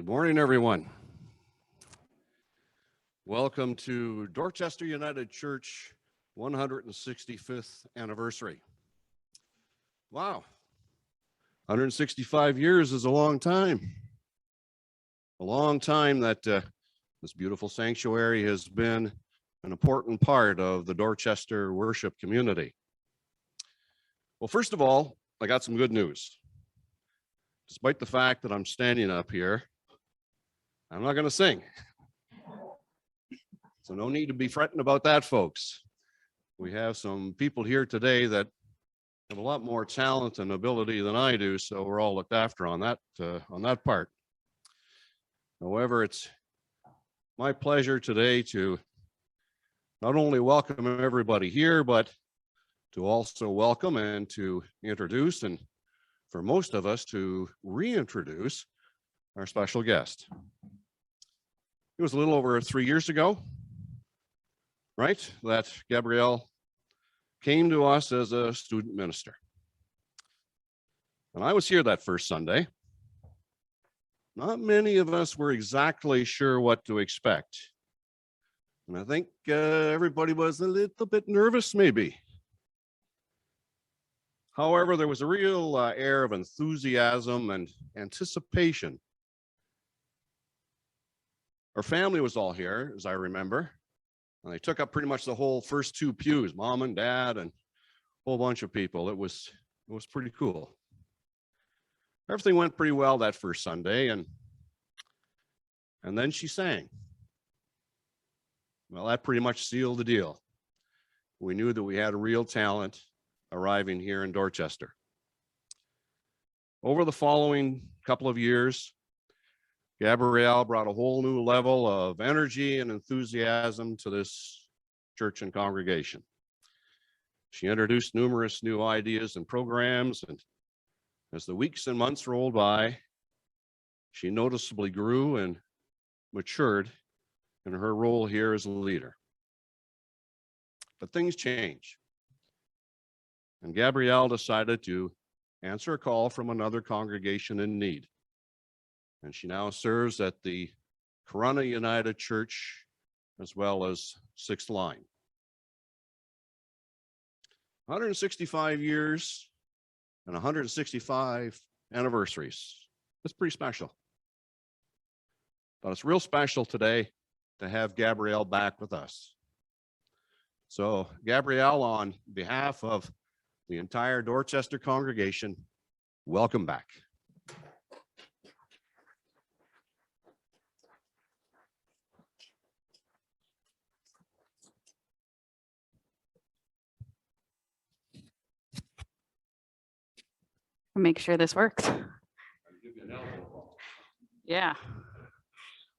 Good morning, everyone. Welcome to Dorchester United Church 165th anniversary. Wow, 165 years is a long time. A long time that this beautiful sanctuary has been an important part of the Dorchester worship community. Well, first of all, I got some good news. Despite the fact that I'm standing up here, I'm not going to sing. So no need to be fretting about that, folks. We have some people here today that have a lot more talent and ability than I do, so we're all looked after on that part. However, it's my pleasure today to not only welcome everybody here, but to also welcome and to introduce, and for most of us to reintroduce our special guest. It was a little over 3 years ago, right, that Gabrielle came to us as a student minister. And I was here that first Sunday. Not many of us were exactly sure what to expect. And I think everybody was a little bit nervous, maybe. However, there was a real air of enthusiasm and anticipation. Our family was all here, as I remember, and they took up pretty much the whole first two pews, mom and dad and a whole bunch of people. It was pretty cool. Everything went pretty well that first Sunday, and then she sang. Well, that pretty much sealed the deal. We knew that we had a real talent arriving here in Dorchester. Over the following couple of years, Gabrielle brought a whole new level of energy and enthusiasm to this church and congregation. She introduced numerous new ideas and programs, and as the weeks and months rolled by, she noticeably grew and matured in her role here as a leader. But things change, and Gabrielle decided to answer a call from another congregation in need. And she now serves at the Corunna United Church as well as Sixth Line. 165 years and 165 anniversaries. That's pretty special. But it's real special today to have Gabrielle back with us. So Gabrielle, on behalf of the entire Dorchester congregation, welcome back. Make sure this works. Yeah.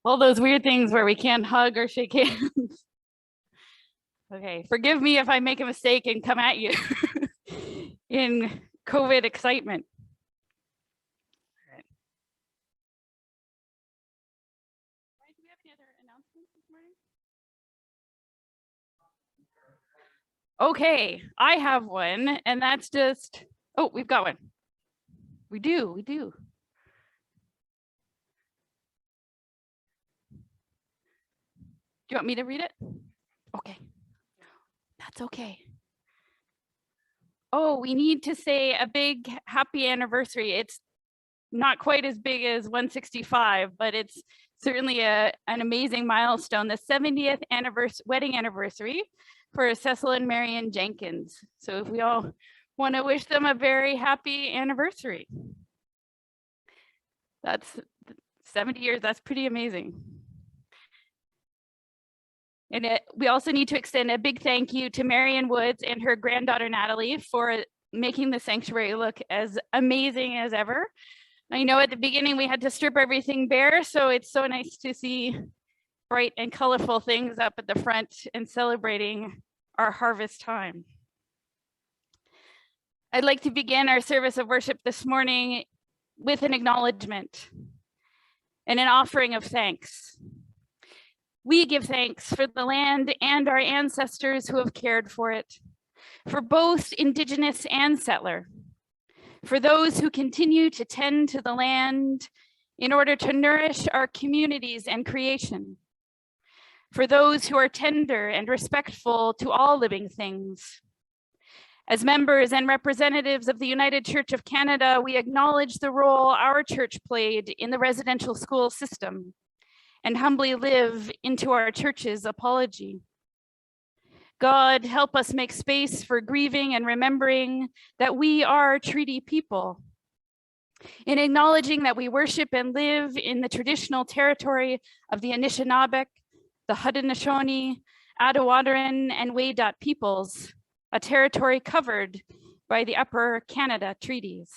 All those weird things where we can't hug or shake hands. Okay, forgive me if I make a mistake and come at you in COVID excitement. All right. Do we have any other announcements this morning? Okay, I have one, and that's just, oh, we've got one. We do. Do you want me to read it? Okay. That's okay. Oh, we need to say a big happy anniversary. It's not quite as big as 165, but it's certainly an amazing milestone. The 70th wedding anniversary for Cecil and Marion Jenkins. So if we all want to wish them a very happy anniversary. That's 70 years. That's pretty amazing. And we also need to extend a big thank you to Marion Woods and her granddaughter Natalie for making the sanctuary look as amazing as ever. I know at the beginning we had to strip everything bare, so it's so nice to see bright and colorful things up at the front and celebrating our harvest time. I'd like to begin our service of worship this morning with an acknowledgement and an offering of thanks. We give thanks for the land and our ancestors who have cared for it, for both Indigenous and settler, for those who continue to tend to the land in order to nourish our communities and creation, for those who are tender and respectful to all living things. As members and representatives of the United Church of Canada, we acknowledge the role our church played in the residential school system and humbly live into our church's apology. God, help us make space for grieving and remembering that we are treaty people. In acknowledging that we worship and live in the traditional territory of the Anishinaabe, the Haudenosaunee, Attawadaren, and Wendat peoples, a territory covered by the Upper Canada Treaties.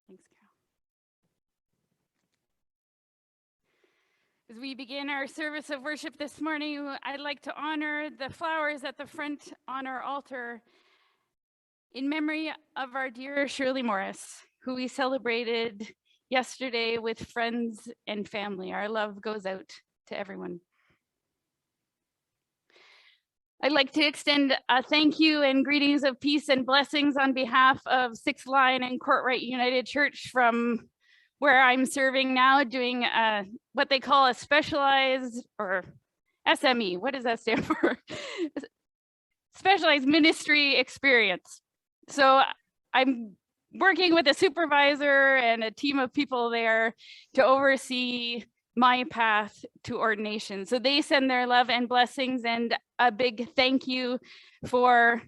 Thanks, Carol. As we begin our service of worship this morning, I'd like to honor the flowers at the front on our altar in memory of our dear Shirley Morris, who we celebrated yesterday with friends and family. Our love goes out to everyone. I'd like to extend a thank you and greetings of peace and blessings on behalf of Sixth Line and Courtright United Church from where I'm serving now, doing what they call a specialized, or SME, what does that stand for? Specialized ministry experience. So I'm working with a supervisor and a team of people there to oversee my path to ordination. So they send their love and blessings, and a big thank you for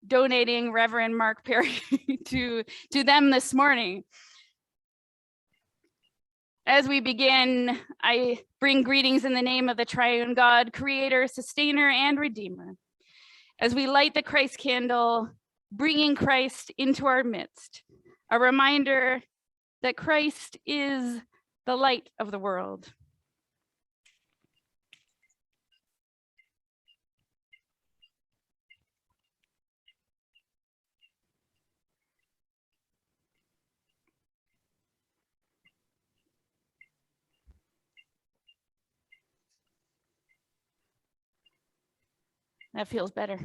donating Reverend Mark Perry to them this morning. As we begin, I bring greetings in the name of the triune God, creator, sustainer, and redeemer. As we light the Christ candle, bringing Christ into our midst, a reminder that Christ is the light of the world. That feels better.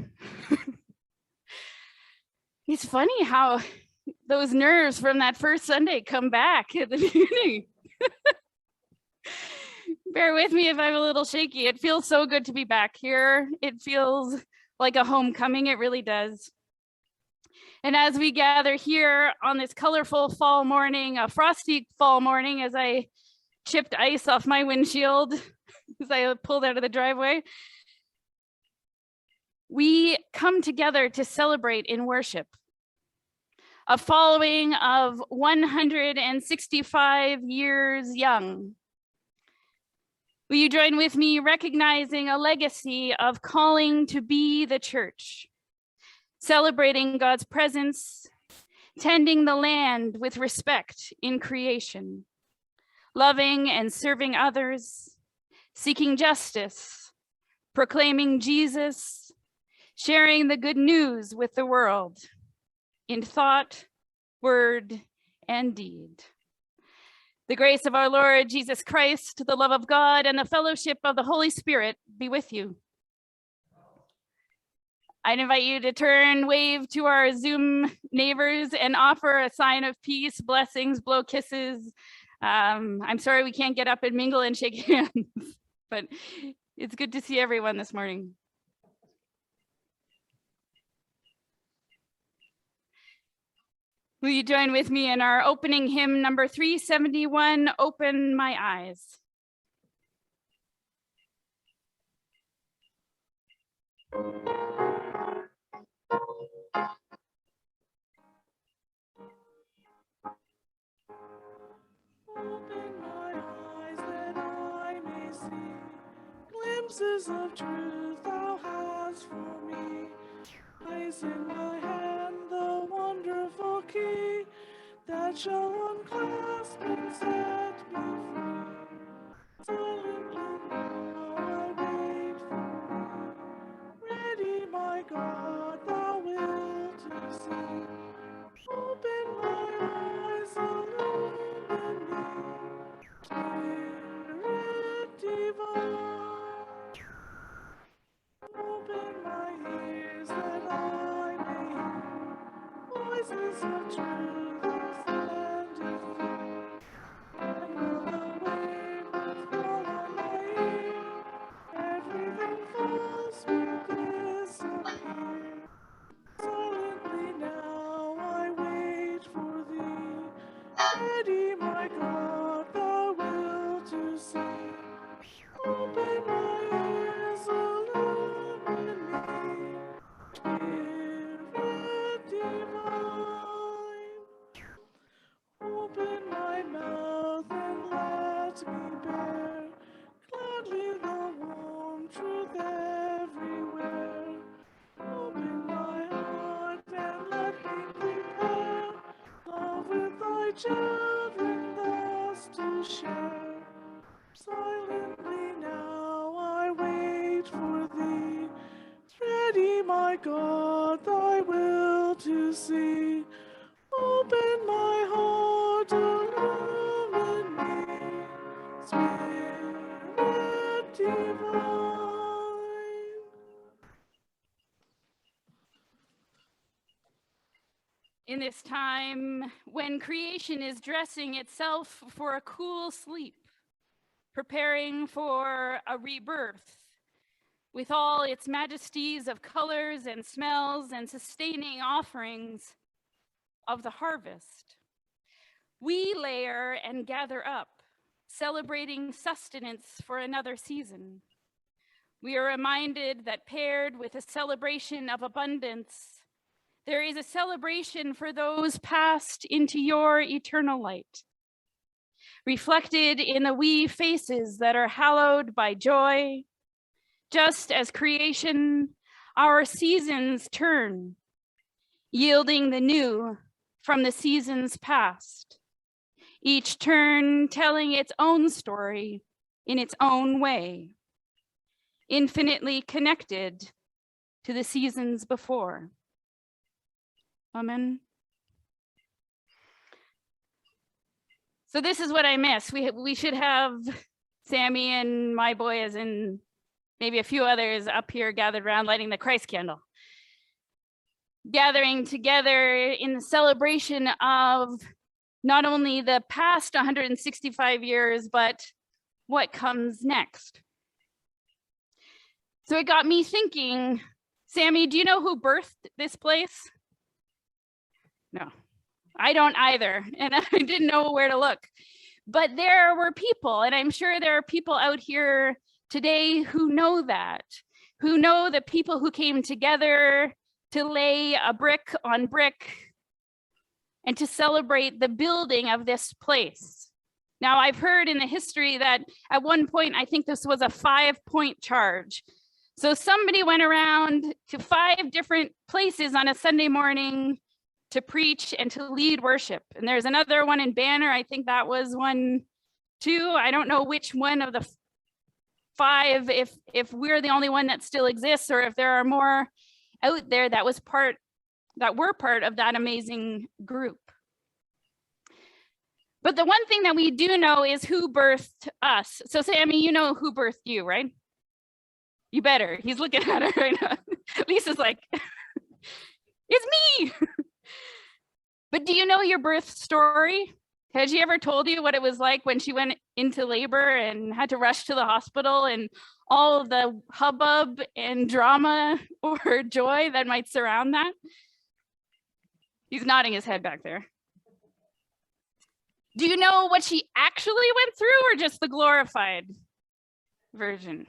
It's funny how those nerves from that first Sunday come back at the beginning. Bear with me if I'm a little shaky. It feels so good to be back here. It feels like a homecoming. It really does. And as we gather here on this colorful fall morning, a frosty fall morning, as I chipped ice off my windshield as I pulled out of the driveway, we come together to celebrate in worship. A following of 165 years young. Will you join with me recognizing a legacy of calling to be the church, celebrating God's presence, tending the land with respect in creation, loving and serving others, seeking justice, proclaiming Jesus, sharing the good news with the world in thought, word, and deed. The grace of our Lord Jesus Christ, the love of God, and the fellowship of the Holy Spirit be with you. I'd invite you to turn, wave to our Zoom neighbors, and offer a sign of peace, blessings, blow kisses. I'm sorry we can't get up and mingle and shake hands, but it's good to see everyone this morning. Will you join with me in our opening hymn number 371, Open My Eyes? Open my eyes that I may see glimpses of truth thou hast for me. Place in my hand the wonderful key that shall unclasp and set me free. Silently now I wait for thee. Ready, my God, thou wilt to see. Open my eyes, illumine me. Spirit divine, open my ears that I may hear voices of truth ascended through. And will the wave that fall on my ear, everything false will disappear. Silently now I wait for thee. Ready, my God, thou wilt to see. Open my ears, illumine me. Spirit divine, open my mouth and let me bear gladly the warm truth everywhere. Open my heart and let me prepare love with thy children thus to share. Silently now I wait for thee. Ready, my God, thy will to see. Open my heart, illumine me. Spirit divine. In this time when creation is dressing itself for a cool sleep, preparing for a rebirth, with all its majesties of colors and smells and sustaining offerings of the harvest, we layer and gather up, celebrating sustenance for another season. We are reminded that paired with a celebration of abundance, there is a celebration for those passed into your eternal light, reflected in the wee faces that are hallowed by joy. Just as creation, our seasons turn, yielding the new from the seasons past, each turn telling its own story in its own way, infinitely connected to the seasons before. Amen. So this is what I miss. We should have Sammy and my boys and maybe a few others up here gathered around lighting the Christ candle. gathering together in the celebration of not only the past 165 years, but what comes next. So it got me thinking, Sammy, do you know who birthed this place? No, I don't either. And I didn't know where to look. But there were people, and I'm sure there are people out here today who know that, who know the people who came together to lay a brick on brick and to celebrate the building of this place. Now, I've heard in the history that at one point, I think this was a 5-point charge. So somebody went around to 5 different places on a Sunday morning to preach and to lead worship. And there's another one in Banner. I think that was 1, 2. I don't know which one of the 5, if we're the only one that still exists, or if there are more out there that were part of that amazing group. But the one thing that we do know is who birthed us. So Sammy, you know who birthed you, right? You better. He's looking at her right now. Lisa's like, it's me. But do you know your birth story? Has she ever told you what it was like when she went into labor and had to rush to the hospital and all of the hubbub and drama or joy that might surround that? He's nodding his head back there. Do you know what she actually went through, or just the glorified version?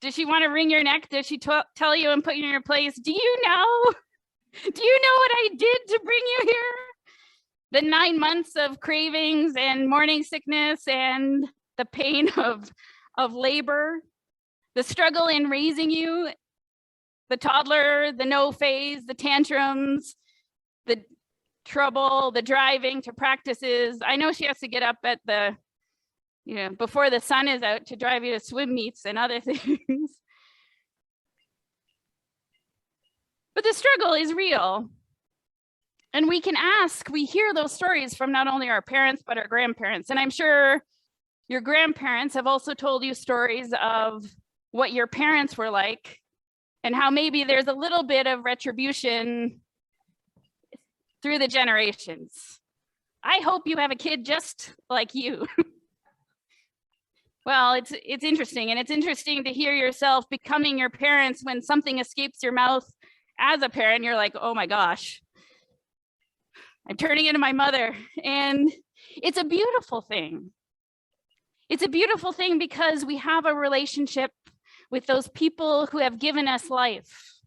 Did she want to wring your neck? Did she tell you and put you in your place? Do you know? Do you know what I did to bring you here? The 9 months of cravings and morning sickness and the pain of labor, the struggle in raising you, the toddler, the no phase, the tantrums, the trouble, the driving to practices. I know she has to get up at before the sun is out to drive you to swim meets and other things. But the struggle is real. And we can ask, we hear those stories from not only our parents, but our grandparents. And I'm sure your grandparents have also told you stories of what your parents were like and how maybe there's a little bit of retribution through the generations. I hope you have a kid just like you. Well, it's interesting, and it's interesting to hear yourself becoming your parents when something escapes your mouth as a parent. You're like, oh my gosh, I'm turning into my mother. And it's a beautiful thing. It's a beautiful thing because we have a relationship with those people who have given us life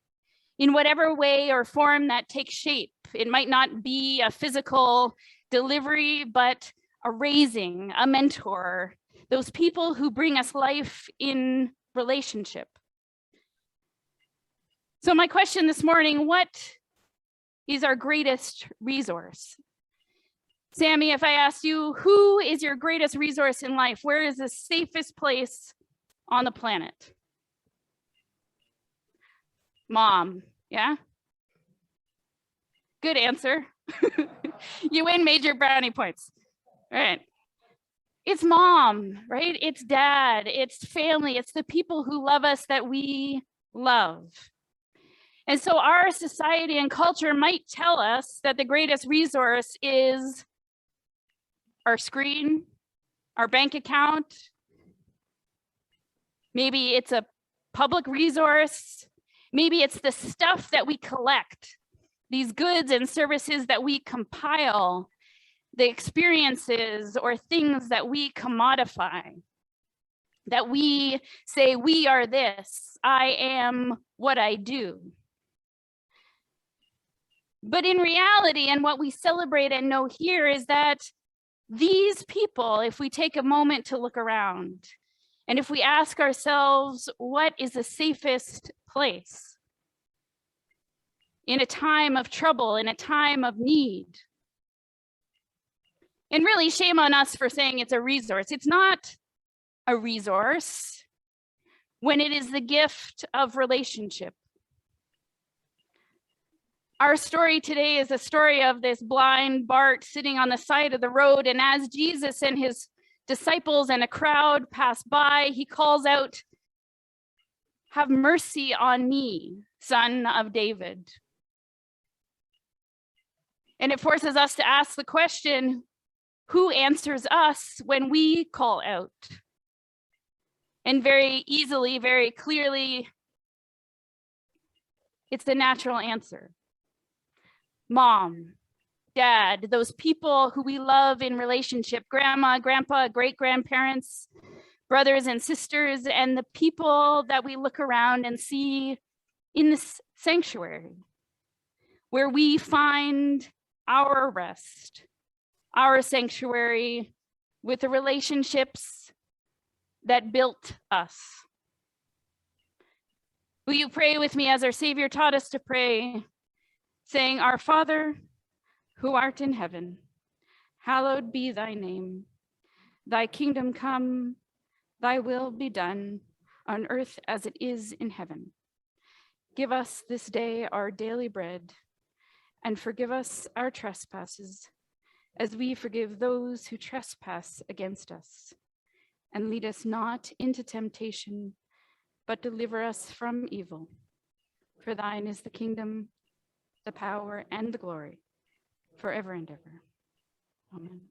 in whatever way or form that takes shape. It might not be a physical delivery, but a raising, a mentor, those people who bring us life in relationship. So my question this morning, what is our greatest resource? Sammy, if I asked you, who is your greatest resource in life? Where is the safest place on the planet? Mom, yeah? Good answer. You win major brownie points. All right. It's mom, right? It's dad, it's family, it's the people who love us that we love. And so our society and culture might tell us that the greatest resource is our screen, our bank account. Maybe it's a public resource. Maybe it's the stuff that we collect, these goods and services that we compile, the experiences or things that we commodify, that we say, we are this, I am what I do. But in reality, and what we celebrate and know here is that these people, if we take a moment to look around, and if we ask ourselves, what is the safest place in a time of trouble, in a time of need? And really, shame on us for saying it's a resource. It's not a resource when it is the gift of relationship. Our story today is a story of this blind Bart sitting on the side of the road, and as Jesus and his disciples and a crowd pass by, he calls out, "Have mercy on me, son of David." And it forces us to ask the question, who answers us when we call out? And very easily, very clearly, it's the natural answer. Mom, dad, those people who we love in relationship, grandma, grandpa, great-grandparents, brothers and sisters, and the people that we look around and see in this sanctuary, where we find our rest, our sanctuary with the relationships that built us. Will you pray with me as our Savior taught us to pray, saying, Our Father, who art in heaven, hallowed be thy name. Thy kingdom come, thy will be done on earth as it is in heaven. Give us this day our daily bread, and forgive us our trespasses, as we forgive those who trespass against us. And lead us not into temptation, but deliver us from evil. For thine is the kingdom, the power, and the glory, forever and ever. Amen.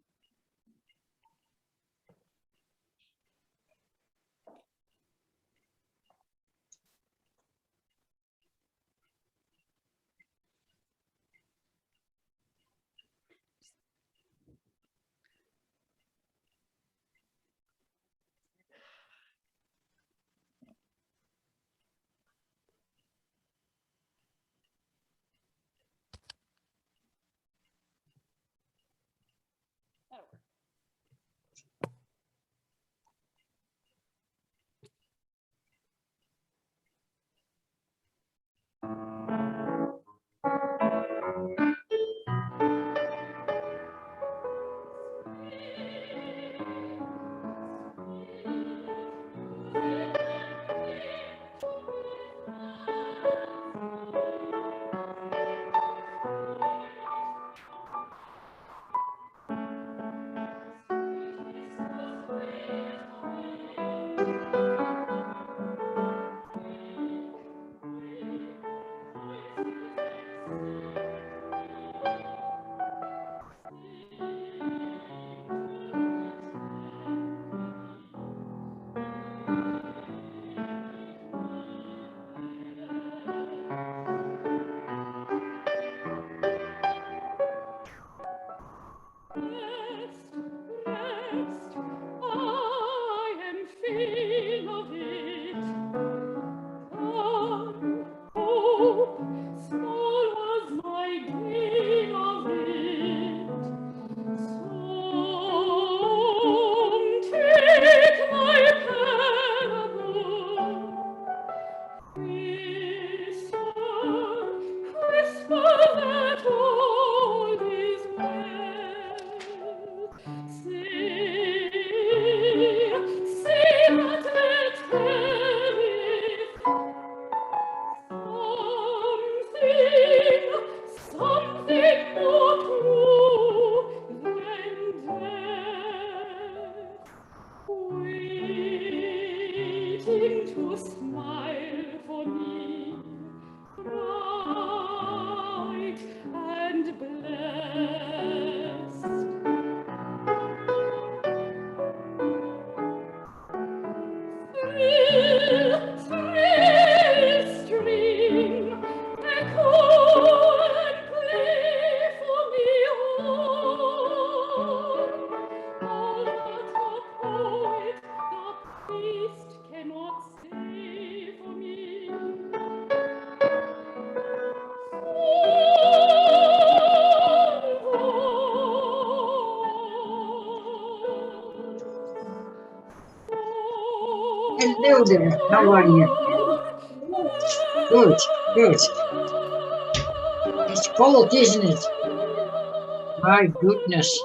Hello there, how are you? Good, good. It's cold, isn't it? My goodness.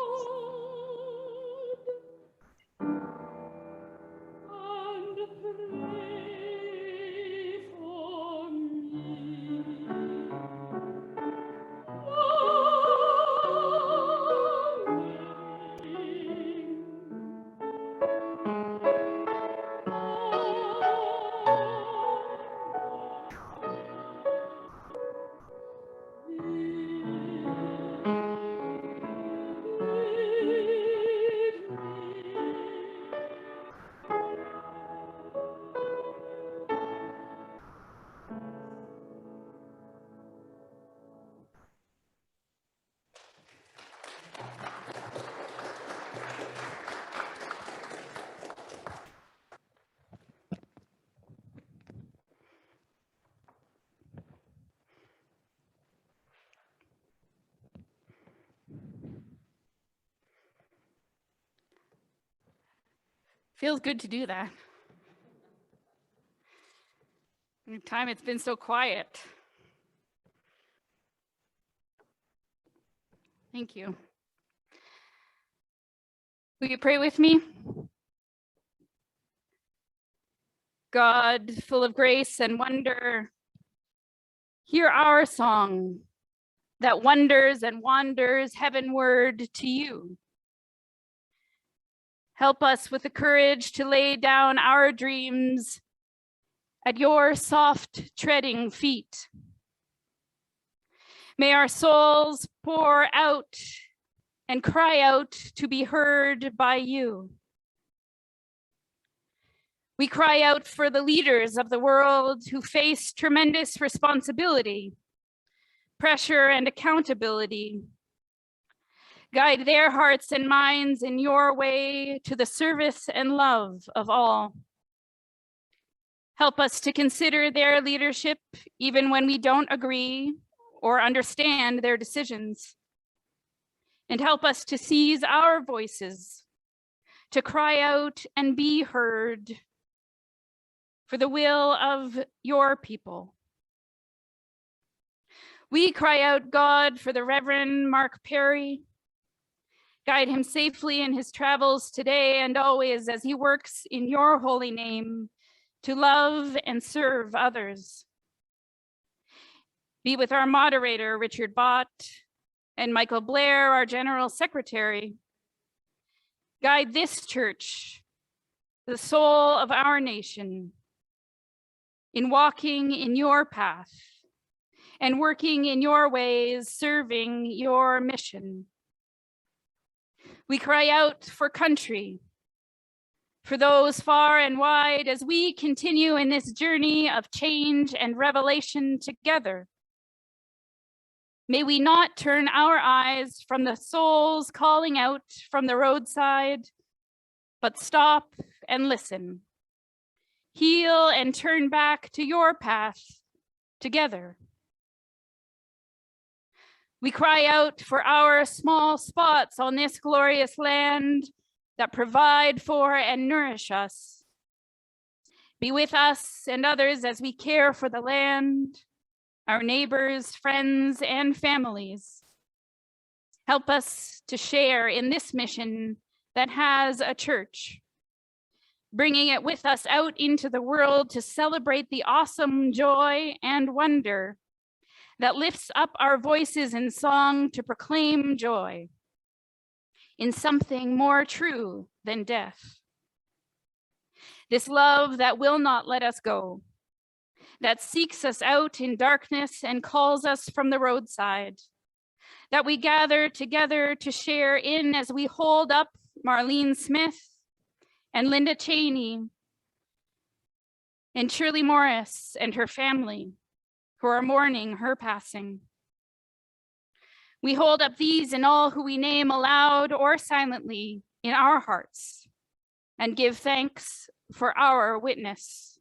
Feels good to do that. In time it's been so quiet. Thank you. Will you pray with me? God, full of grace and wonder, hear our song that wonders and wanders heavenward to you. Help us with the courage to lay down our dreams at your soft treading feet. May our souls pour out and cry out to be heard by you. We cry out for the leaders of the world who face tremendous responsibility, pressure, and accountability. Guide their hearts and minds in your way to the service and love of all. Help us to consider their leadership even when we don't agree or understand their decisions. And help us to seize our voices, to cry out and be heard for the will of your people. We cry out, God, for the Reverend Mark Perry. Guide him safely in his travels today and always as he works in your holy name to love and serve others. Be with our moderator, Richard Bott, and Michael Blair, our General Secretary. Guide this church, the soul of our nation, in walking in your path and working in your ways, serving your mission. We cry out for country, for those far and wide, as we continue in this journey of change and revelation together. May we not turn our eyes from the souls calling out from the roadside, but stop and listen. Heal and turn back to your path together. We cry out for our small spots on this glorious land that provide for and nourish us. Be with us and others as we care for the land, our neighbors, friends, and families. Help us to share in this mission that has a church, bringing it with us out into the world to celebrate the awesome joy and wonder that lifts up our voices in song to proclaim joy in something more true than death. This love that will not let us go, that seeks us out in darkness and calls us from the roadside, that we gather together to share in as we hold up Marlene Smith and Linda Cheney and Shirley Morris and her family who are mourning her passing. We hold up these and all who we name aloud or silently in our hearts and give thanks for our witness.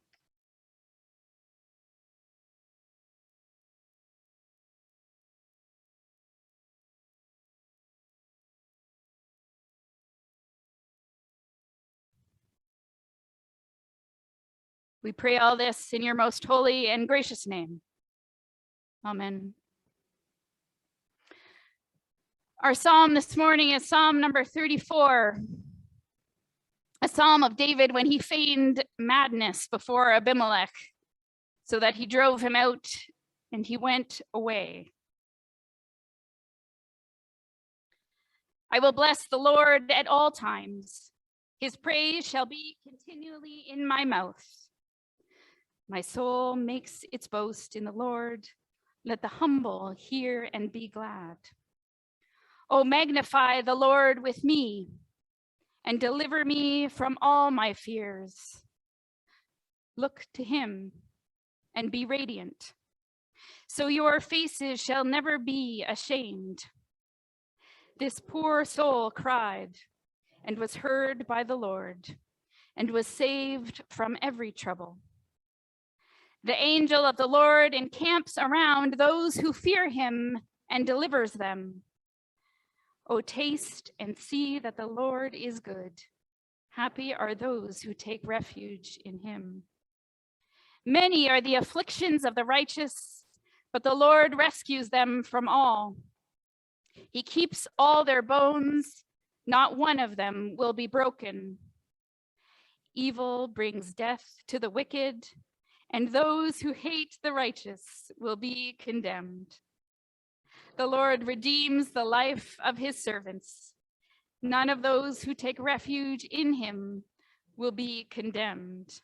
We pray all this in your most holy and gracious name. Amen. Our psalm this morning is Psalm number 34, a psalm of David when he feigned madness before Abimelech so that he drove him out and he went away. I will bless the Lord at all times. His praise shall be continually in my mouth. My soul makes its boast in the Lord. Let the humble hear and be glad. Oh, magnify the Lord with me and deliver me from all my fears. Look to him and be radiant, so your faces shall never be ashamed. This poor soul cried and was heard by the Lord and was saved from every trouble. The angel of the Lord encamps around those who fear him and delivers them. Oh, taste and see that the Lord is good. Happy are those who take refuge in him. Many are the afflictions of the righteous, but the Lord rescues them from all. He keeps all their bones, not one of them will be broken. Evil brings death to the wicked, and those who hate the righteous will be condemned. The Lord redeems the life of his servants. None of those who take refuge in him will be condemned.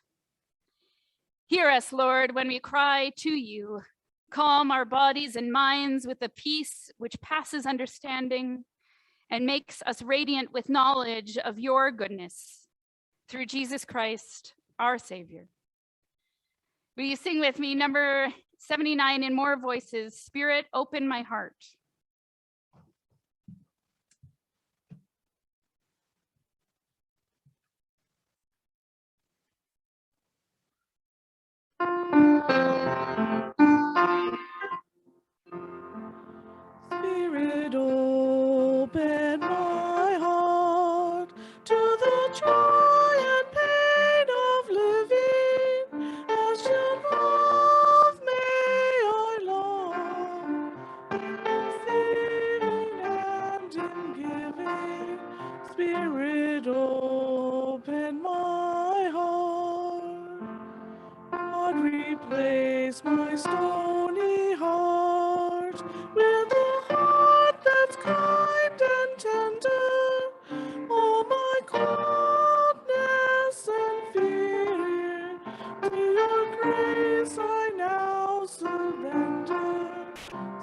Hear us, Lord, when we cry to you. Calm our bodies and minds with the peace which passes understanding and makes us radiant with knowledge of your goodness. Through Jesus Christ, our Savior. Will you sing with me number 79 in more voices, Spirit, open my heart. Spirit, open my heart to the joy and pain of living. As your love may I long, in receiving and in giving. Spirit, open my heart. God, replace my stony heart with a heart that's kind and tender. All my coldness and fear, to your grace I now surrender.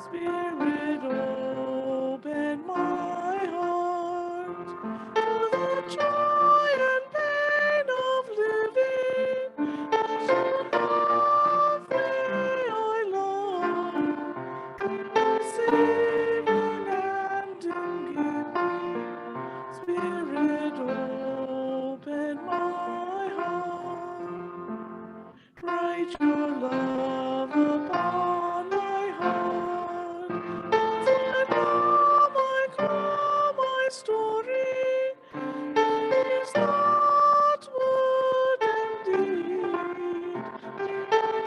Spirit, open my heart to the joy and pain of living. As your love may I long, in receiving and in giving. Spirit, open my heart. Write your love upon my heart. As I love, I call my story. It is not word and deed.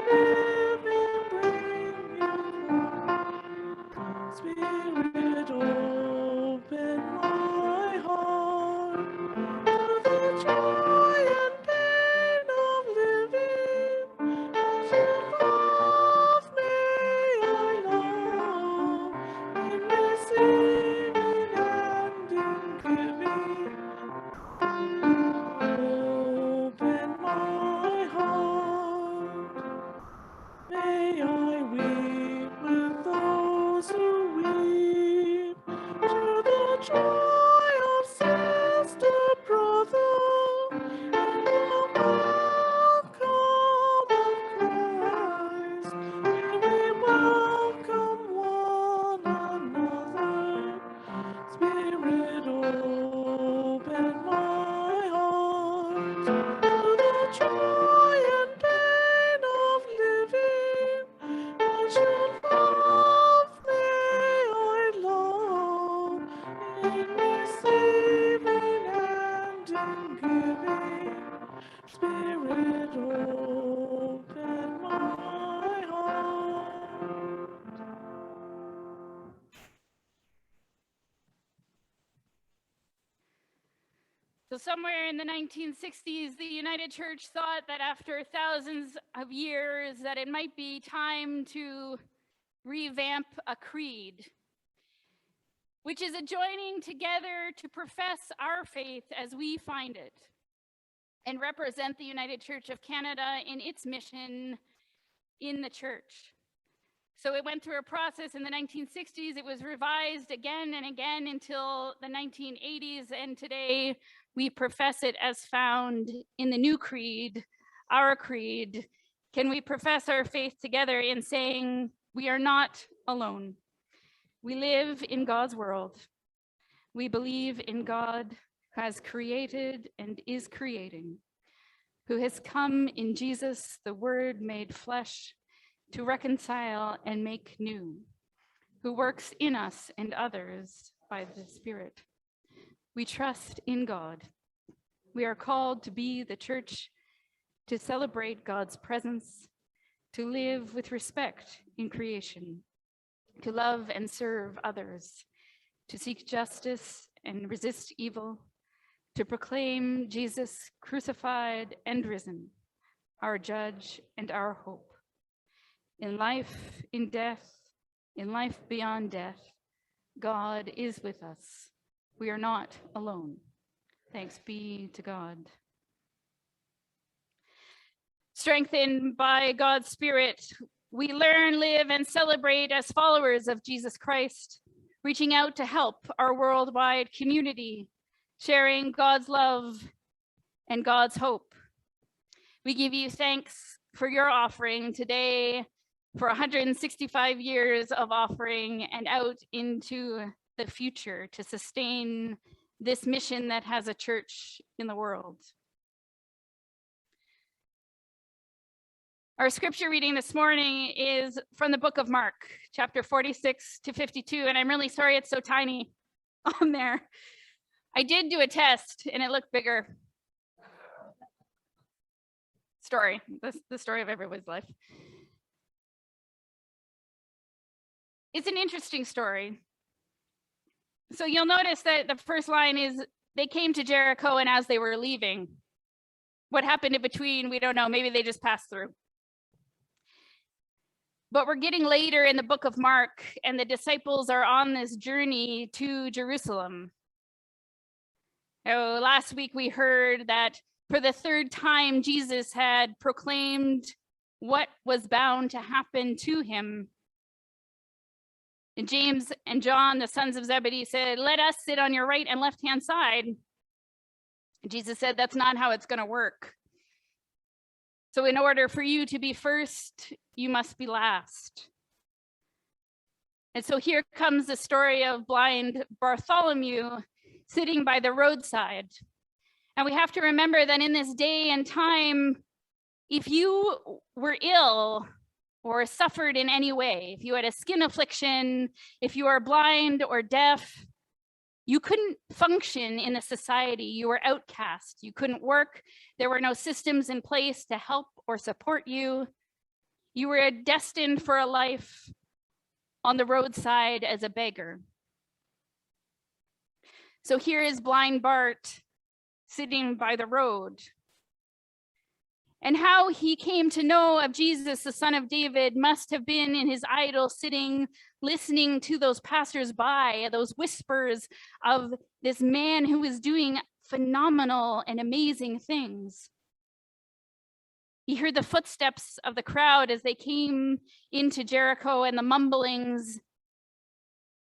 Living, bring you forth. Spirit, open my heart to the joy and pain of living. As your love may I long, in receiving and in giving. Open my heart. May I weep with those who weep, to the joy of sister, brother, and the welcome of Christ. May we welcome one another. Spirit, open my heart to the joy and pain of living. As your love may I long, in receiving and in giving. Spirit, open my heart. So somewhere in the 1960s, the United Church thought that after thousands of years that it might be time to revamp a creed, which is a joining together to profess our faith as we find it and represent the United Church of Canada in its mission in the church. So it went through a process in the 1960s. It was revised again and again until the 1980s. And today we profess it as found in the new creed, our creed. Can we profess our faith together in saying we are not alone? We live in God's world. We believe in God who has created and is creating, who has come in Jesus, the Word made flesh, to reconcile and make new, who works in us and others by the Spirit. We trust in God, We are called to be the church, to celebrate God's presence, to live with respect in creation, to love and serve others, to seek justice and resist evil, to proclaim Jesus crucified and risen, our judge and our hope. In life, in death, in life beyond death, God is with us. We are not alone. Thanks be to God. Strengthened by God's Spirit, we learn, live, and celebrate as followers of Jesus Christ, reaching out to help our worldwide community, sharing God's love and God's hope. We give you thanks for your offering today, for 165 years of offering and out into the future to sustain this mission that has a church in the world. Our scripture reading this morning is from the book of Mark, chapter 46 to 52, and I'm really sorry it's so tiny on there. I did do a test and it looked bigger. Story, the story of everyone's life. It's an interesting story. So you'll notice that the first line is, they came to Jericho, and as they were leaving. What happened in between, we don't know. Maybe they just passed through. But we're getting later in the book of Mark, and the disciples are on this journey to Jerusalem. Last week we heard that for the third time, Jesus had proclaimed what was bound to happen to him. And James and John, the sons of Zebedee, said, "Let us sit on your right and left-hand side." And Jesus said, "That's not how it's going to work. So in order for you to be first, you must be last." And so here comes the story of blind Bartholomew sitting by the roadside. And we have to remember that in this day and time, if you were ill or suffered in any way, if you had a skin affliction, if you are blind or deaf, you couldn't function in a society. You were outcast. You couldn't work. There were no systems in place to help or support you. You were destined for a life on the roadside as a beggar. So here is blind Bart sitting by the road. And how he came to know of Jesus, the Son of David, must have been in his idol, sitting, listening to those passersby, those whispers of this man who was doing phenomenal and amazing things. He heard the footsteps of the crowd as they came into Jericho, and the mumblings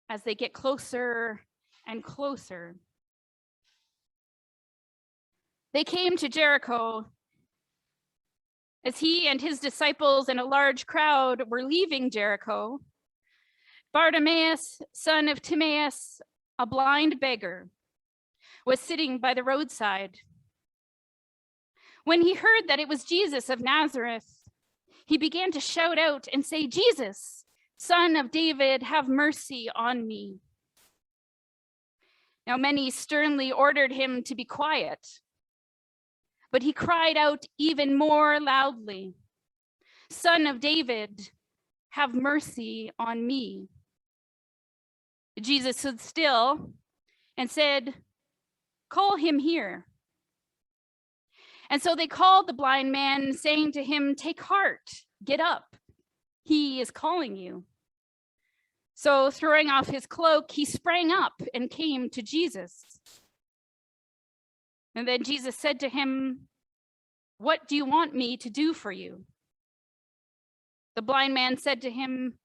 as they get closer and closer. They came to Jericho as he and his disciples and a large crowd were leaving Jericho. Bartimaeus, son of Timaeus, a blind beggar, was sitting by the roadside. When he heard that it was Jesus of Nazareth, he began to shout out and say, "Jesus, Son of David, have mercy on me." Now many sternly ordered him to be quiet, but he cried out even more loudly, "Son of David, have mercy on me." Jesus stood still and said, "Call him here." And so they called the blind man, saying to him, "Take heart, get up, he is calling you." So throwing off his cloak, he sprang up and came to Jesus. And then Jesus said to him, "What do you want me to do for you?" The blind man said to him,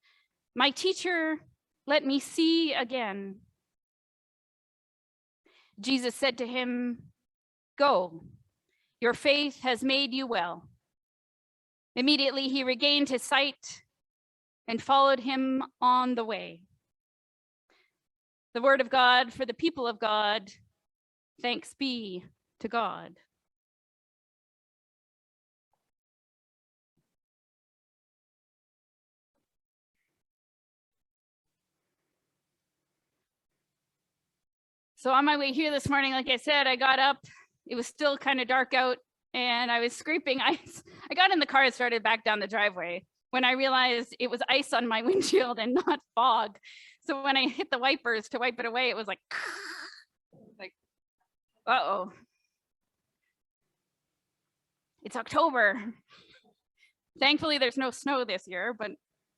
"My teacher, let me see again." Jesus said to him, "Go, your faith has made you well." Immediately he regained his sight and followed him on the way. The word of God for the people of God. Thanks be to God. So on my way here this morning, like I said, I got up. it was still kind of dark out and I was scraping ice. I got in the car and started back down the driveway when I realized it was ice on my windshield and not fog. So when I hit the wipers to wipe it away, it was like, uh-oh. It's October. Thankfully, there's no snow this year, but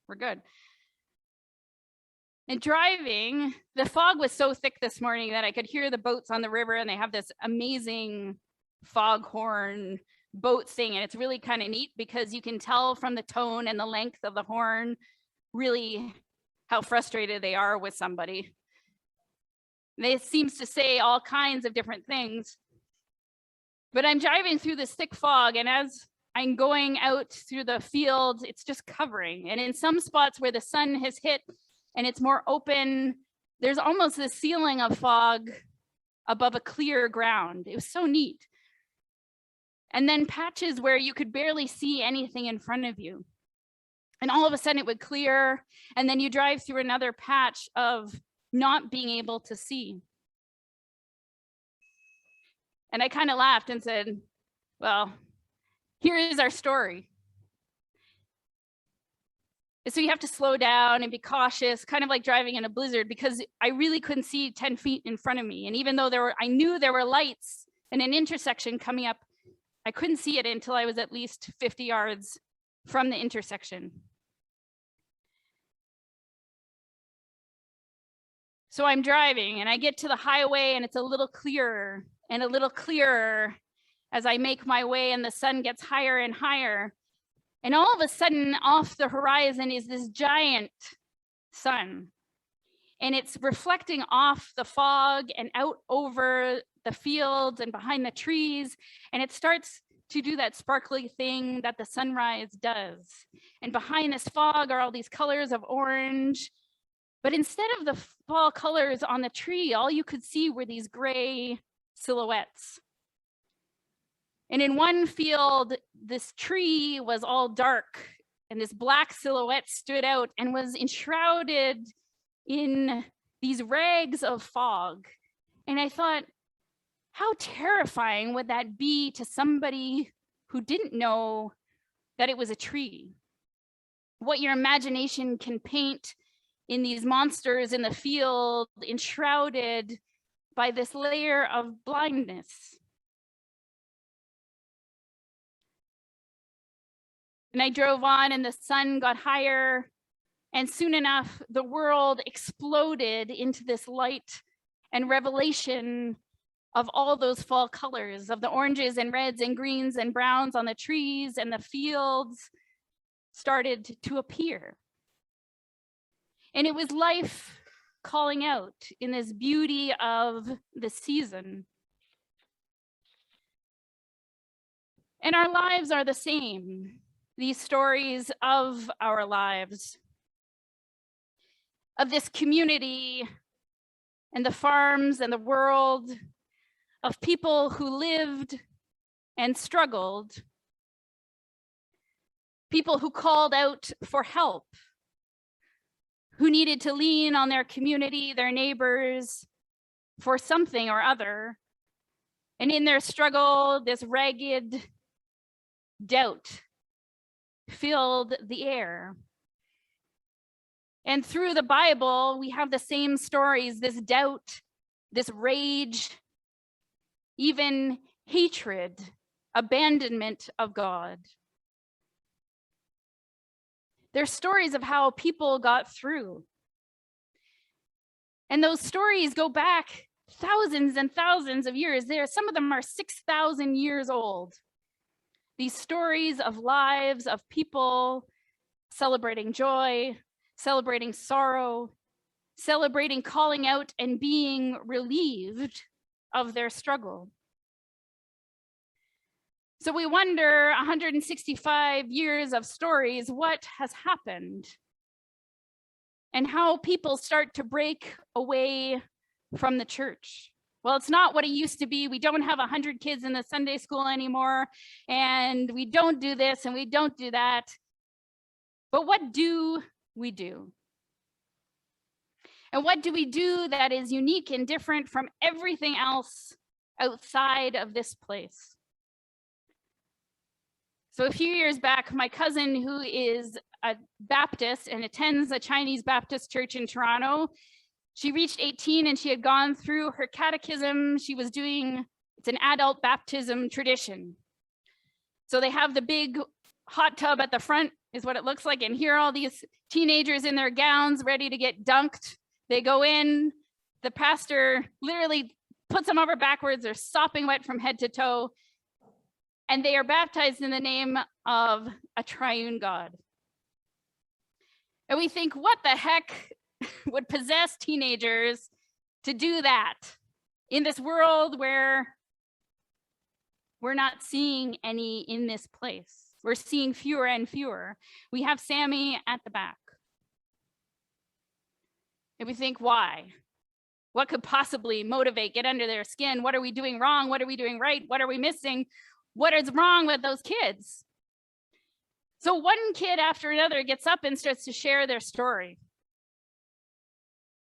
we're good. And driving, the fog was so thick this morning that I could hear the boats on the river, and they have this amazing foghorn boat thing. And it's really kind of neat because you can tell from the tone and the length of the horn really how frustrated they are with somebody. It seems to say all kinds of different things. But I'm driving through this thick fog, and as I'm going out through the fields, it's just covering. And in some spots where the sun has hit and it's more open, there's almost this ceiling of fog above a clear ground. It was so neat. And then patches where you could barely see anything in front of you. And all of a sudden it would clear, and then you drive through another patch of not being able to see. And I kind of laughed and said, well, here is our story. So you have to slow down and be cautious, kind of like driving in a blizzard, because I really couldn't see 10 feet in front of me. And even though I knew there were lights in an intersection coming up, I couldn't see it until I was at least 50 yards from the intersection. So I'm driving and I get to the highway and it's a little clearer and a little clearer as I make my way, and the sun gets higher and higher. And all of a sudden off the horizon is this giant sun. And it's reflecting off the fog and out over the fields and behind the trees. And it starts to do that sparkly thing that the sunrise does. And behind this fog are all these colors of orange. But instead of the fall colors on the tree, all you could see were these gray silhouettes. And in one field, this tree was all dark, and this black silhouette stood out and was enshrouded in these rags of fog. And I thought, how terrifying would that be to somebody who didn't know that it was a tree? What your imagination can paint in these monsters in the field, enshrouded by this layer of blindness. And I drove on and the sun got higher, and soon enough, the world exploded into this light and revelation of all those fall colors, of the oranges and reds and greens and browns on the trees, and the fields started to appear. And it was life calling out in this beauty of the season. And our lives are the same. These stories of our lives, of this community and the farms and the world, of people who lived and struggled, people who called out for help, who needed to lean on their community, their neighbors, for something or other. And in their struggle, this ragged doubt filled the air. And through the Bible, we have the same stories, this doubt, this rage, even hatred, abandonment of God. They're stories of how people got through. And those stories go back thousands and thousands of years. Some of them are 6,000 years old. These stories of lives of people celebrating joy, celebrating sorrow, celebrating calling out and being relieved of their struggle. So we wonder, 165 years of stories, what has happened? And how people start to break away from the church. Well, it's not what it used to be. We don't have 100 kids in the Sunday school anymore, and we don't do this and we don't do that. But what do we do? And what do we do that is unique and different from everything else outside of this place. So a few years back, my cousin, who is a Baptist and attends a Chinese Baptist church in Toronto, she reached 18 and she had gone through her catechism. She was doing, it's an adult baptism tradition. So they have the big hot tub at the front is what it looks like. And here are all these teenagers in their gowns ready to get dunked. They go in, the pastor literally puts them over backwards. They're sopping wet from head to toe. And they are baptized in the name of a triune God. And we think, what the heck would possess teenagers to do that in this world where we're not seeing any in this place? We're seeing fewer and fewer. We have Sammy at the back. And we think, why? What could possibly motivate, get under their skin? What are we doing wrong? What are we doing right? What are we missing? What is wrong with those kids? So one kid after another gets up and starts to share their story.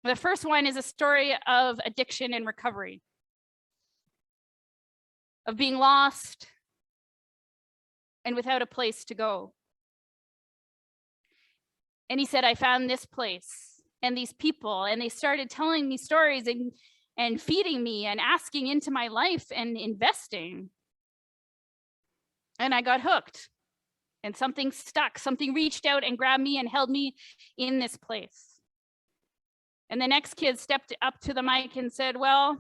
The first one is a story of addiction and recovery, of being lost and without a place to go. And he said, I found this place and these people, and they started telling me stories and feeding me and asking into my life and investing. And I got hooked, and something stuck, something reached out and grabbed me and held me in this place. And the next kid stepped up to the mic and said, well,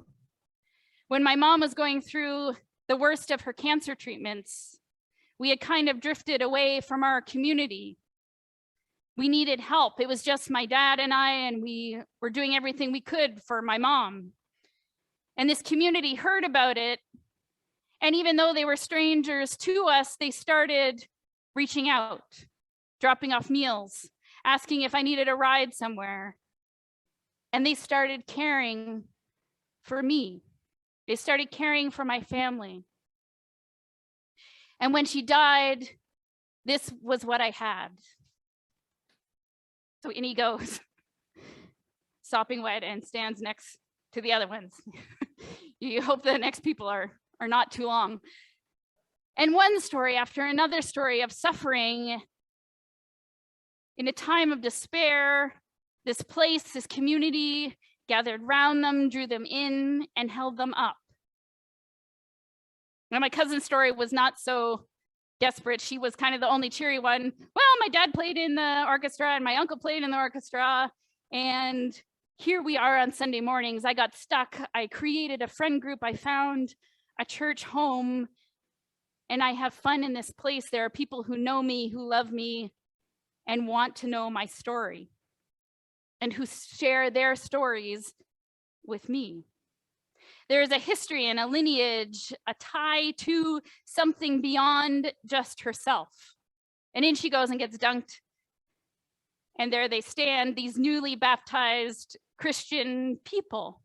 when my mom was going through the worst of her cancer treatments, we had kind of drifted away from our community. We needed help. It was just my dad and I, and we were doing everything we could for my mom. And this community heard about it. And even though they were strangers to us, they started reaching out, dropping off meals, asking if I needed a ride somewhere. And they started caring for me. They started caring for my family. And when she died, this was what I had. So in he goes, sopping wet, and stands next to the other ones. You hope the next people are not too long. And one story after another story of suffering in a time of despair, this place, this community gathered round them, drew them in, and held them up. Now, my cousin's story was not so desperate. She was kind of the only cheery one. Well, my dad played in the orchestra and my uncle played in the orchestra. And here we are on Sunday mornings. I got stuck. I created a friend group. I found a church home, and I have fun in this place. There are people who know me, who love me, and want to know my story, and who share their stories with me. There is a history and a lineage, a tie to something beyond just herself. And in she goes and gets dunked. And there they stand, these newly baptized Christian people.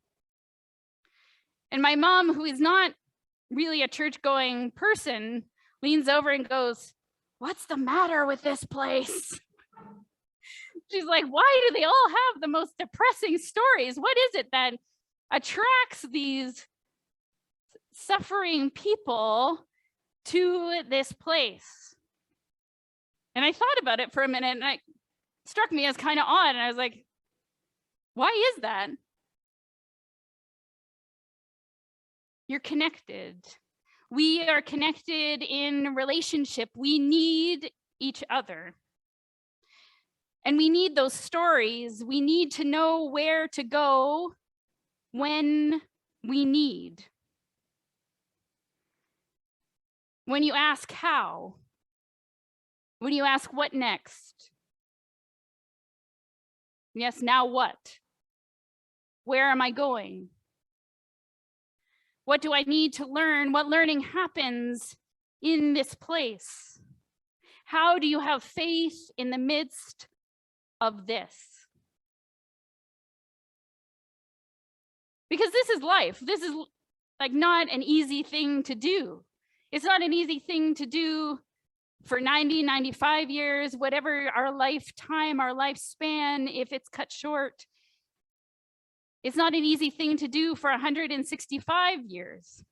And my mom, who is not really a church-going person, leans over and goes, "What's the matter with this place?" She's like, why do they all have the most depressing stories? What is it that attracts these suffering people to this place? And I thought about it for a minute, and it struck me as kind of odd. And I was like, why is that? You're connected. We are connected in relationship. We need each other. And we need those stories. We need to know where to go when we need. When you ask how, when you ask what next? Yes, now what? Where am I going? What do I need to learn? What learning happens in this place? How do you have faith in the midst of this? Because this is life. This is like not an easy thing to do. It's not an easy thing to do for 90, 95 years, whatever our lifetime, our lifespan, if it's cut short. It's not an easy thing to do for 165 years.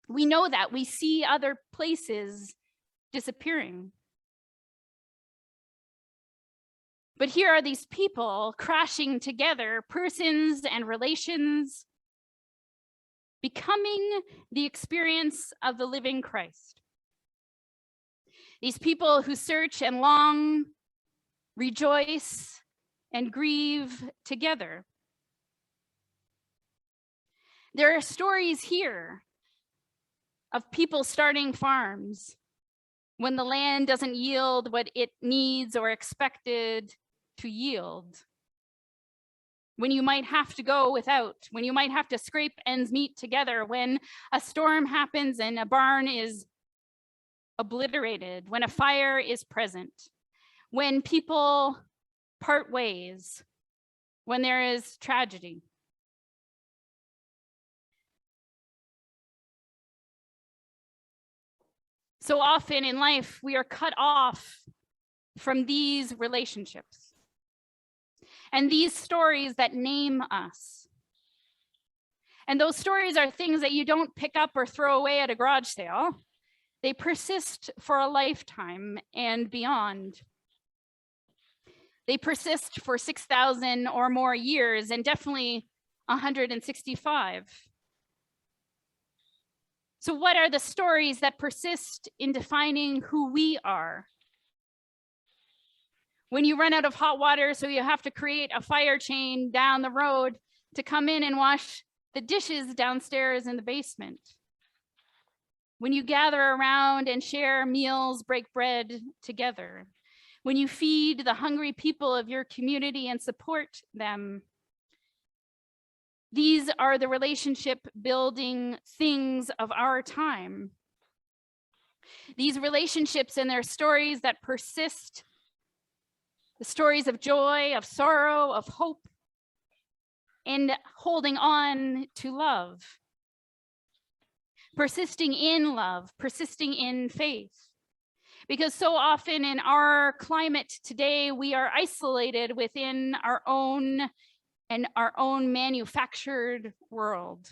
We know that. We see other places disappearing. But here are these people crashing together, persons and relations, becoming the experience of the living Christ. These people who search and long, rejoice and grieve together. There are stories here of people starting farms when the land doesn't yield what it needs or expected to yield. When you might have to go without, when you might have to scrape ends meet together, when a storm happens and a barn is obliterated, when a fire is present, when people part ways, when there is tragedy. So often in life, we are cut off from these relationships and these stories that name us. And those stories are things that you don't pick up or throw away at a garage sale. They persist for a lifetime and beyond. They persist for 6,000 or more years, and definitely 165. So what are the stories that persist in defining who we are? When you run out of hot water, so you have to create a fire chain down the road to come in and wash the dishes downstairs in the basement. When you gather around and share meals, break bread together. When you feed the hungry people of your community and support them. These are the relationship building things of our time. These relationships and their stories that persist, the stories of joy, of sorrow, of hope, and holding on to love. Persisting in love, persisting in faith. Because so often in our climate today, we are isolated within our own manufactured world,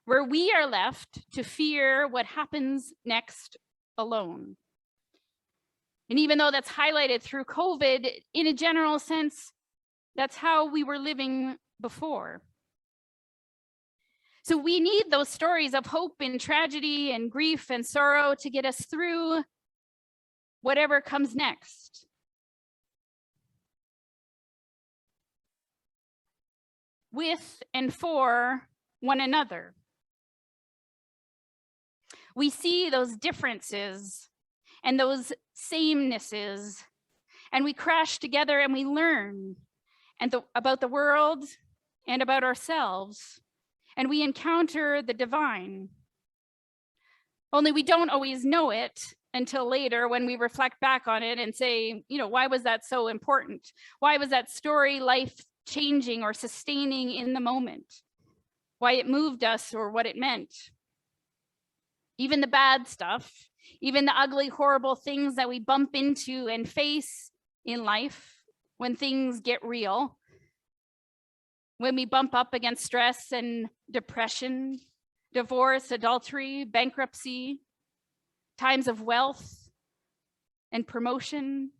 where we are left to fear what happens next alone. And even though that's highlighted through COVID, in a general sense, that's how we were living before. So we need those stories of hope and tragedy and grief and sorrow to get us through whatever comes next. With and for one another. We see those differences and those samenesses, and we crash together and we learn about the world and about ourselves, and we encounter the divine. Only we don't always know it until later when we reflect back on it and say, why was that so important? Why was that story life-changing or sustaining in the moment? Why it moved us or what it meant? Even the bad stuff, even the ugly, horrible things that we bump into and face in life when things get real, when we bump up against stress and depression, divorce, adultery, bankruptcy, times of wealth and promotion,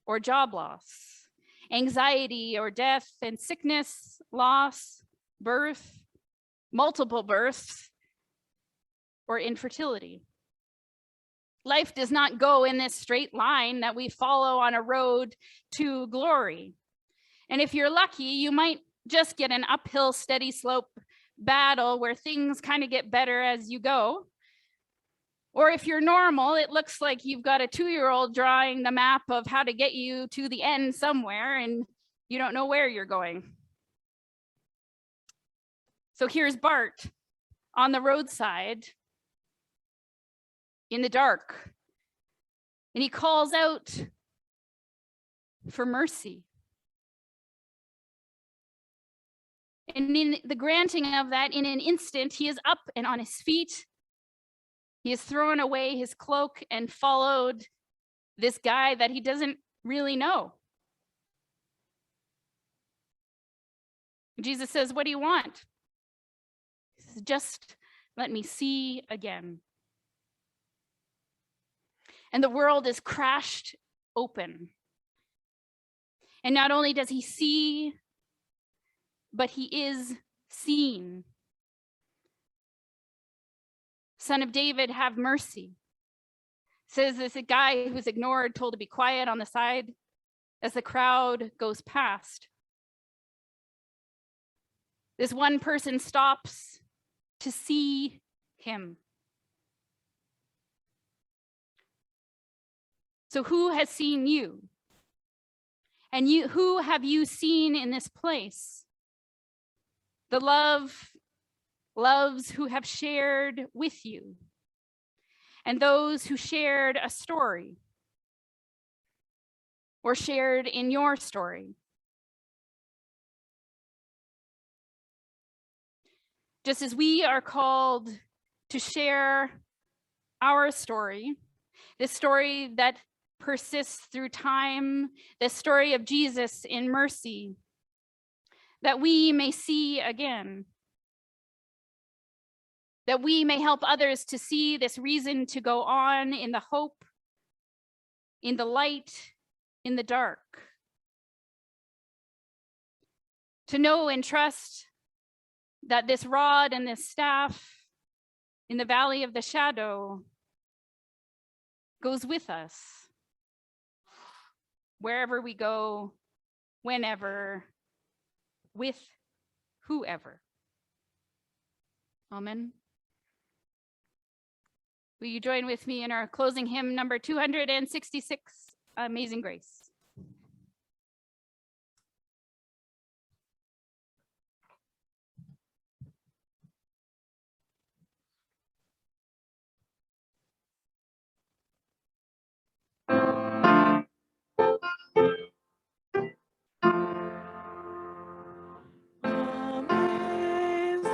or job loss, anxiety or death and sickness, loss, birth, multiple births, or infertility. Life does not go in this straight line that we follow on a road to glory. And if you're lucky, you might just get an uphill, steady slope battle where things kind of get better as you go. Or if you're normal, it looks like you've got a 2-year-old drawing the map of how to get you to the end somewhere and you don't know where you're going. So here's Bart on the roadside in the dark, and he calls out for mercy. And in the granting of that, in an instant, he is up and on his feet. He has thrown away his cloak and followed this guy that he doesn't really know. Jesus says, "What do you want?" He says, "Just Let me see again. And the world is crashed open. And not only does he see, but he is seen. Son of David, have mercy. Says this a guy who's ignored, told to be quiet on the side as the crowd goes past. This one person stops to see him. So who has seen you? And you, who have you seen in this place? The loves who have shared with you, and those who shared a story or shared in your story. Just as we are called to share our story, this story that persists through time, the story of Jesus in mercy, that we may see again, that we may help others to see this reason to go on in the hope, in the light, in the dark. To know and trust that this rod and this staff in the valley of the shadow goes with us wherever we go, whenever, with whoever. Amen. Will you join with me in our closing hymn number 266, Amazing Grace? Amazing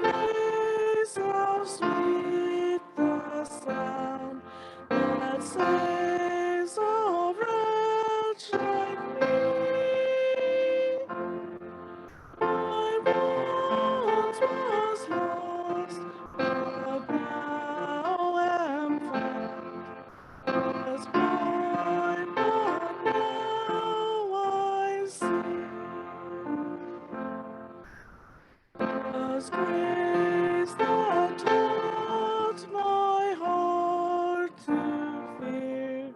grace, how sweet the sound that saves a wretch like me. I once was lost, but now am found. Was blind, but now I see. Was grace that taught my heart to fear,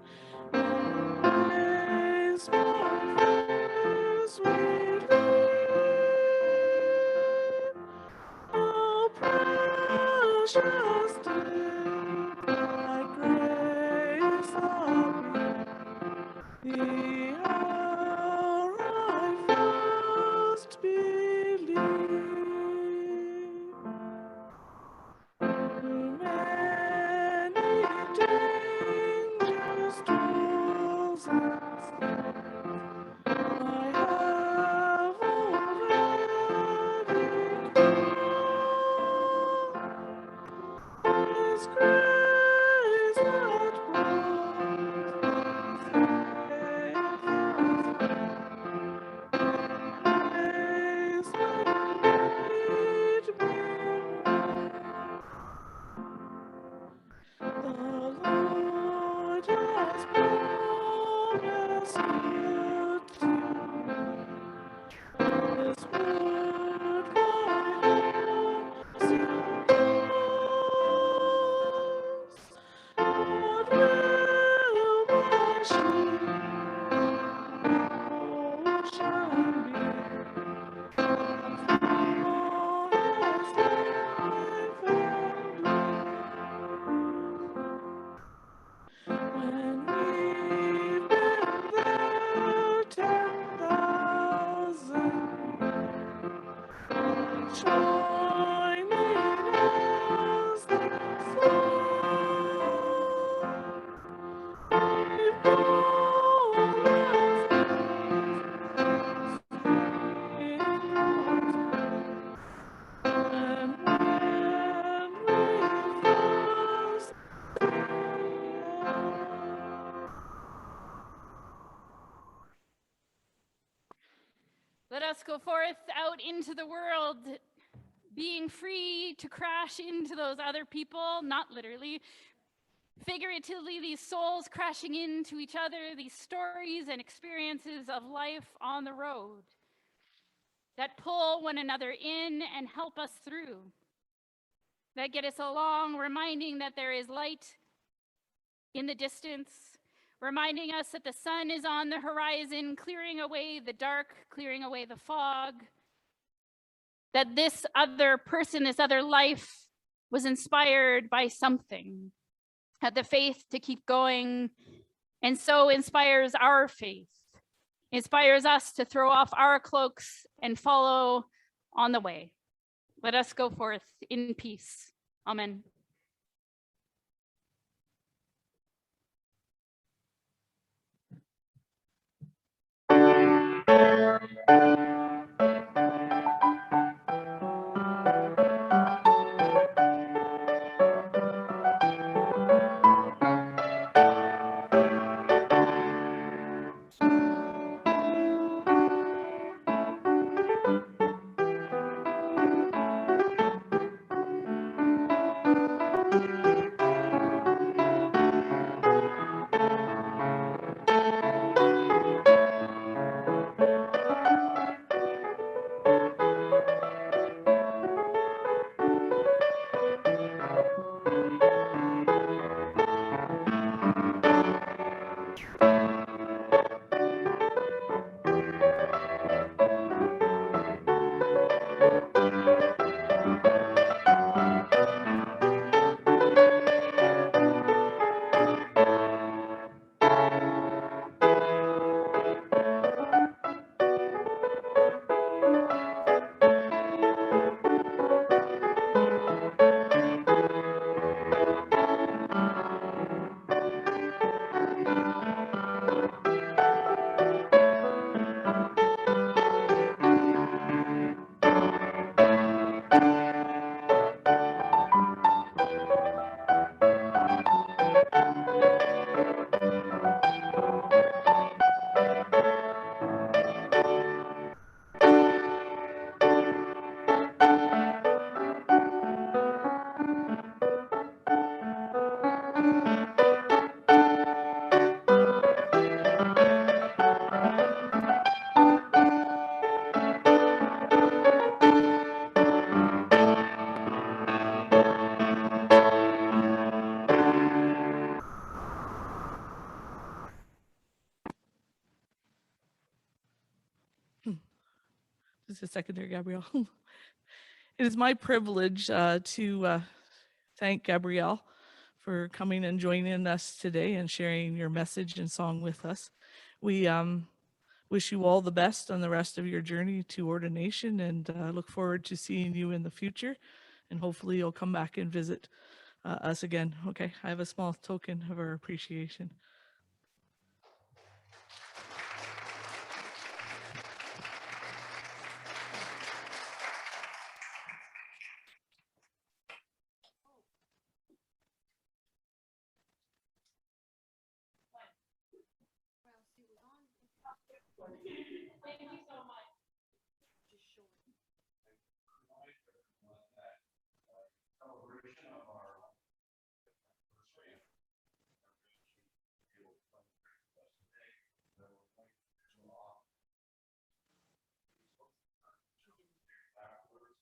and raised my fears sweetly. How precious did thy grace appear, the hour I first believed. Through many dangers, toils, and snares, I have already known His grace that brought grace that made me whole. The Lord has promised good to me. His word my heart soon knows. What will my shield and portion be? As long as life and when we've been there 10,000 years, shining as the sun, we've gone as far as and when we first Let us go forth out into the world being free to crash into those other people, not literally, figuratively, these souls crashing into each other, these stories and experiences of life on the road that pull one another in and help us through, that get us along, reminding that there is light in the distance, reminding us that the sun is on the horizon, clearing away the dark, clearing away the fog, that this other person, this other life was inspired by something, had the faith to keep going, and so inspires our faith, inspires us to throw off our cloaks and follow on the way. Let us go forth in peace. Amen. Just a second there, Gabrielle. It is my privilege to thank Gabrielle for coming and joining us today and sharing your message and song with us. We wish you all the best on the rest of your journey to ordination and look forward to seeing you in the future. And hopefully you'll come back and visit us again. Okay, I have a small token of our appreciation. Thank you so much.